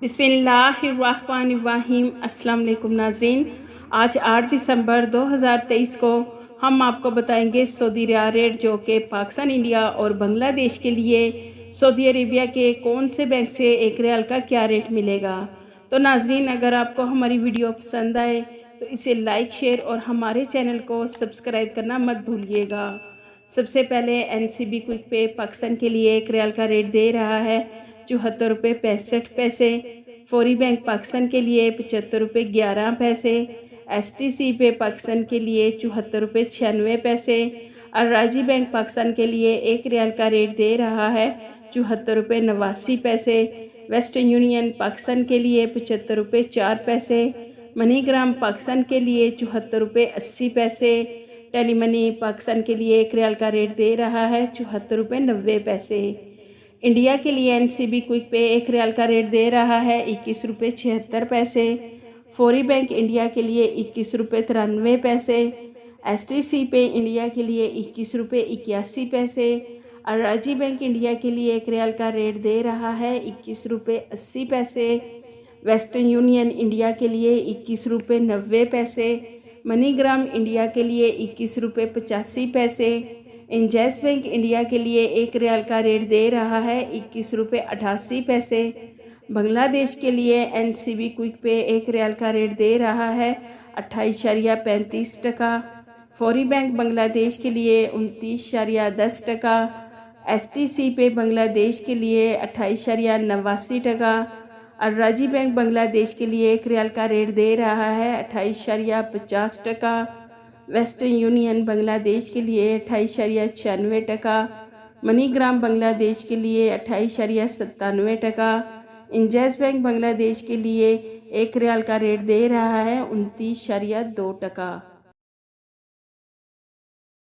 बिस्मिल्लाहिर्रहमानिर्रहीम। अस्सलाम वालेकुम नाज़रीन, आज 8 दिसंबर 2023 को हम आपको बताएंगे सऊदी रियाल रेट, जो कि पाकिस्तान, इंडिया और बांग्लादेश के लिए सऊदी अरेबिया के कौन से बैंक से एक रियाल का क्या रेट मिलेगा। तो नाज़रीन, अगर आपको हमारी वीडियो पसंद आए तो इसे लाइक, शेयर और हमारे चैनल को सब्सक्राइब करना मत भूलिएगा। सबसे पहले NCB क्विक पे पाकिस्तान के लिए एक रियाल का रेट दे रहा है 74 रुपये 65 पैसे। फौरी बैंक पाकिस्तान के लिए 75 रुपये 11 पैसे। STC पे पाकिस्तान के लिए 74 रुपये 96 पैसे। अराजी बैंक पाकिस्तान के लिए एक रियाल का रेट दे रहा है 74 रुपये 89 पैसे। वेस्टर्न यूनियन पाकिस्तान के लिए 75 रुपये 4 पैसे। मनीग्राम पाकिस्तान के लिए 74 रुपये 80 पैसे। टेली मनी पाकिस्तान के लिए एक रियाल का रेट दे रहा है 74 रुपये 90 पैसे। इंडिया के लिए NCB क्विक पे एक रियाल का रेट दे रहा है 21 रुपये 76 पैसे। फौरी बैंक इंडिया के लिए 21 रुपये 93 पैसे। STC पे इंडिया के लिए 21 रुपये 81 पैसे। अराजी बैंक इंडिया के लिए एक रियाल का रेट दे रहा है 21 रुपये 80 पैसे। वेस्टर्न यूनियन इंडिया के लिए 21 रुपये 90 पैसे। मनीग्राम इंडिया के लिए 21 रुपये 85 पैसे। इंजैस बैंक इंडिया के लिए एक रियाल का रेट दे रहा है 21 रुपये 88 पैसे। बांग्लादेश के लिए NCB क्विक पे एक रियाल का रेट दे रहा है 28.35 टका। फौरी बैंक बांग्लादेश के लिए 29.10 टका। STC पे बांग्लादेश के लिए 28.89 टका। अराजी बैंक बांग्लादेश के लिए एक रियाल का रेट दे रहा है 28.50 टका। वेस्टर्न यूनियन बांग्लादेश के लिए 28.96 टका। मनीग्राम बांग्लादेश के लिए 28.97 टका। इंजैस बैंक बांग्लादेश के लिए एक रियाल का रेट दे रहा है 29.2 टका।